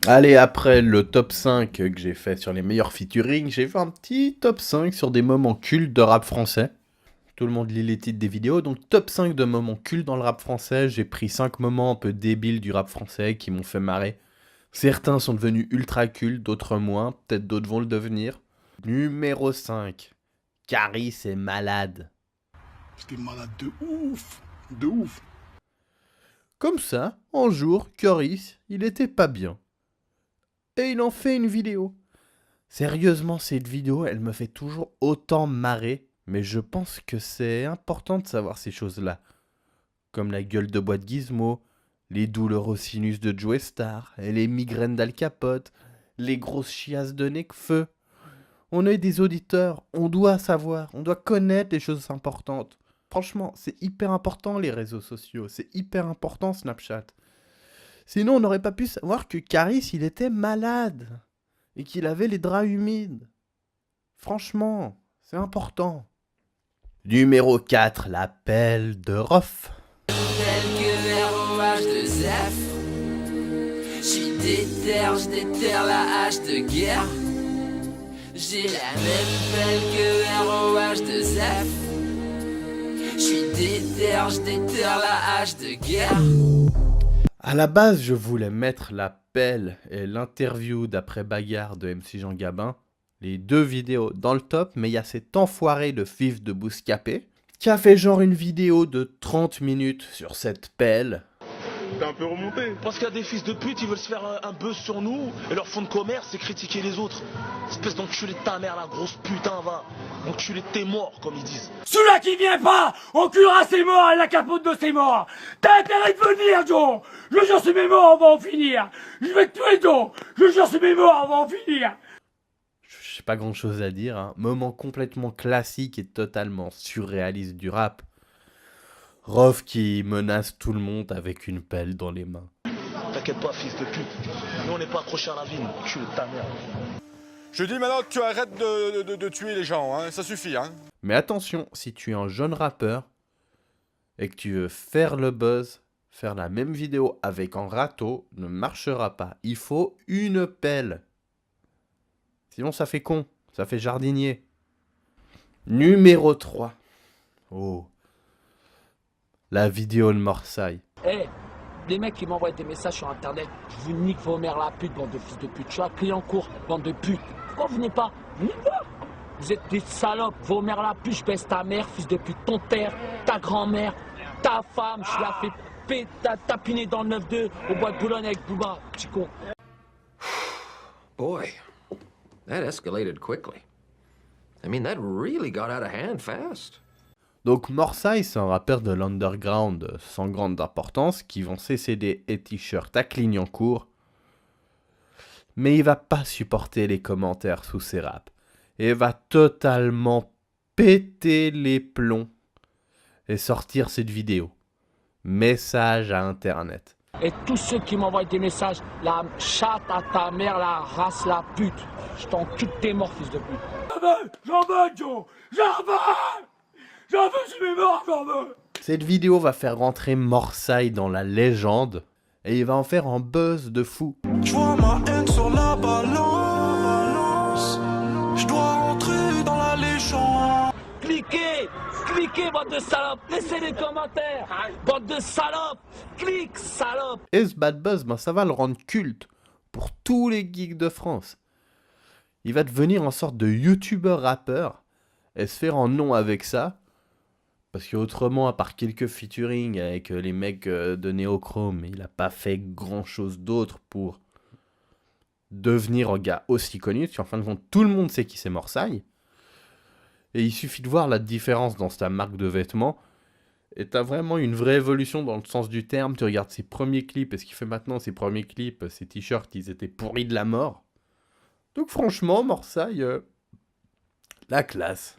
Allez, après le top 5 que j'ai fait sur les meilleurs featuring, j'ai fait un petit top 5 sur des moments cultes de rap français. Tout le monde lit les titres des vidéos, donc top 5 de moments cultes dans le rap français. J'ai pris 5 moments un peu débiles du rap français qui m'ont fait marrer. Certains sont devenus ultra cultes, d'autres moins, peut-être d'autres vont le devenir. Numéro 5. Caris est malade. J'étais malade de ouf, de ouf. Comme ça, un jour, Caris, il était pas bien. Et il en fait une vidéo. Sérieusement, cette vidéo, elle me fait toujours autant marrer, mais je pense que c'est important de savoir ces choses-là. Comme la gueule de bois de Gizmo, les douleurs au sinus de Joe Star, et les migraines d'Al Capote, les grosses chiasses de Nekfeu. On est des auditeurs, on doit savoir, on doit connaître les choses importantes. Franchement, c'est hyper important les réseaux sociaux, c'est hyper important Snapchat. Sinon, on n'aurait pas pu savoir que Caris, il était malade. Et qu'il avait les draps humides. Franchement, c'est important. Numéro 4, la pelle de Rof. Quelques ROH de Zef. J'suis déterre la hache de guerre. J'ai la même pelle que ROH de Zef. J'suis déterre la hache de guerre. À la base, je voulais mettre la pelle et l'interview d'après bagarre de MC Jean Gabin, les deux vidéos dans le top, mais il y a cet enfoiré de Fif de Bouscapé qui a fait genre une vidéo de 30 minutes sur cette pelle. T'es un peu remonté. Parce qu'il y a des fils de pute, ils veulent se faire un buzz sur nous, et leur fond de commerce, c'est critiquer les autres. Espèce d'enculé de ta mère, la grosse putain, va. Enculé de tes morts, comme ils disent. Celui-là qui vient pas, on curera ses morts et la capote de ses morts. T'as intérêt de venir, Joe. Je jure, c'est mes morts, on va en finir. Je vais te tuer, Joe. Je jure, c'est mes morts, on va en finir. Je sais pas grand chose à dire, hein. Moment complètement classique et totalement surréaliste du rap. Rof qui menace tout le monde avec une pelle dans les mains. T'inquiète pas, fils de pute. Nous, on n'est pas accrochés à la vie, enculé de ta mère. Je dis maintenant que tu arrêtes de tuer les gens, hein. Ça suffit, hein. Mais attention, si tu es un jeune rappeur et que tu veux faire le buzz, faire la même vidéo avec un râteau ne marchera pas. Il faut une pelle. Sinon ça fait con, ça fait jardinier. Numéro 3. Oh. La vidéo de Marseille. Eh, des mecs qui m'envoient des messages sur internet. Je vous nique vos mères la pute, bande de fils de pute. Je suis à Clignancourt, bande de pute. Pourquoi vous venez pas? Venez pas. Vous êtes des salopes, vos mères la pute, je baisse ta mère, fils de pute, ton père, ta grand-mère, ta femme, je la fais tapiner dans le 9-2 au bois de Boulogne avec Bouba, petit con. Boy, that escalated quickly. I mean, that really got out of hand fast. Donc Marseille, c'est un rappeur de l'underground sans grande importance qui vend ses CD et t-shirts à Clignancourt. Mais il va pas supporter les commentaires sous ses raps. Et va totalement péter les plombs et sortir cette vidéo. Message à internet. Et tous ceux qui m'envoient des messages, la chatte à ta mère, la race, la pute. Je t'encule tes morts, fils de pute. J'en veux, Joe. J'en veux. J'en veux, je suis mort, j'en veux. Cette vidéo va faire rentrer Marseille dans la légende et il va en faire un buzz de fou. Je vois ma haine sur la balance. Je dois rentrer dans la légende. Cliquez, bande de salopes. Laissez les commentaires. Bande de salopes. Clique, salope. Et ce bad buzz, ben ça va le rendre culte pour tous les geeks de France. Il va devenir une sorte de youtubeur rappeur et se faire un nom avec ça. Parce qu'autrement, à part quelques featuring avec les mecs de Neochrome, il n'a pas fait grand chose d'autre pour devenir un gars aussi connu. Parce qu'en fin de compte, tout le monde sait qui c'est Marseille. Et il suffit de voir la différence dans sa marque de vêtements. Et t'as vraiment une vraie évolution dans le sens du terme. Tu regardes ses premiers clips et ce qu'il fait maintenant, ses premiers clips, ses t-shirts, ils étaient pourris de la mort. Donc franchement, Marseille, la classe.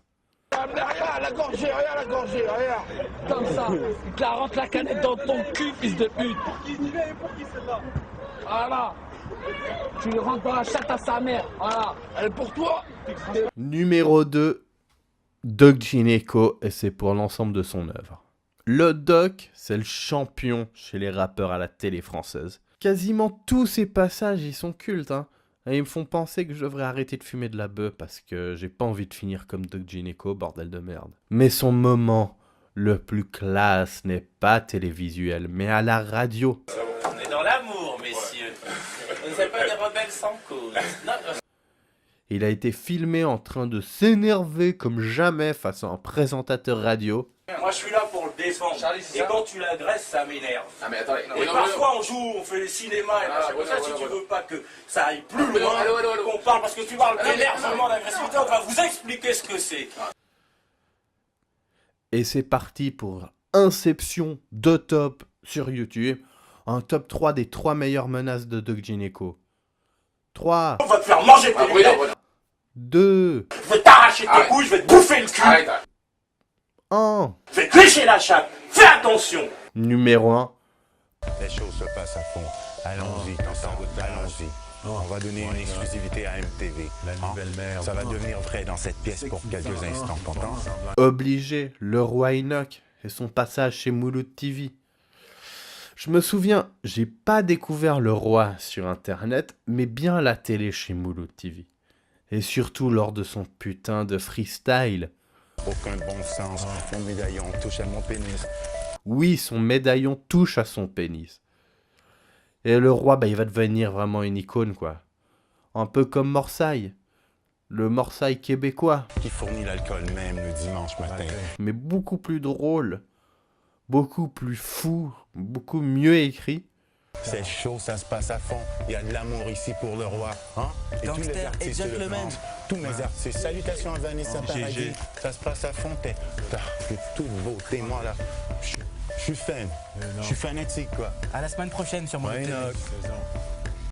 Rien, la gorgée, rien. Comme ça, il te la rentre la canette dans ton cul, fils de pute. Pour qui il est, pour qui celle-là? Voilà. Tu lui rentres dans la chatte à sa mère. Voilà. Elle est pour toi. Numéro 2, Doc Gineco, et c'est pour l'ensemble de son œuvre. Le Doc, c'est le champion chez les rappeurs à la télé française. Quasiment tous ces passages, ils sont cultes, hein. Et ils me font penser que je devrais arrêter de fumer de la beuh parce que j'ai pas envie de finir comme Doc Gineco, bordel de merde. Mais son moment le plus classe n'est pas télévisuel, mais à la radio. On est dans l'amour, messieurs. Vous ne savez pas des rebelles sans cause. Non. Il a été filmé en train de s'énerver comme jamais face à un présentateur radio. Moi, je suis là pour le défendre. Et quand tu l'agresses, ça m'énerve. Ah, mais attendez. Et parfois, on joue, on fait les cinémas, et machin comme ça. Si tu veux pas que ça aille plus loin, qu'on parle, parce que tu parles d'énervement, d'agressivité, on va vous expliquer ce que c'est. Et c'est parti pour Inception de top sur YouTube. Un top 3 des 3 meilleures menaces de Doc Gineco. 3. On va te faire manger tes lunettes. 2. Je vais t'arracher tes couilles, je vais te bouffer le cul. 1. Je vais te lécher la chatte. Fais attention. Numéro 1. Les choses se passent à fond. Allons-y, allons-y. On va donner une exclusivité à MTV. La nouvelle mère. Ça va devenir vrai dans cette pièce pour quelques instants, t'entends? Obligé, le roi Enoch et son passage chez Mouloud TV. Je me souviens, j'ai pas découvert le roi sur internet, mais bien la télé chez Mouloud TV. Et surtout lors de son putain de freestyle. Aucun bon sens. Mon médaillon touche à mon pénis. Oui, son médaillon touche à son pénis. Et le roi, il va devenir vraiment une icône, quoi. Un peu comme Morsaille. Le Morsaille québécois. Qui fournit l'alcool même le dimanche matin. Mais beaucoup plus drôle. Beaucoup plus fou. Beaucoup mieux écrit. C'est chaud, ça se passe à fond. Il y a de l'amour ici pour le roi. Hein? Et tous les artistes le demandent. Tous mes artistes. Salutations à Vanessa Paradis. Ça se passe à fond. T'es toute beauté, moi là. Je suis fan. Je suis fanatique, quoi. À la semaine prochaine sur mon Ouais,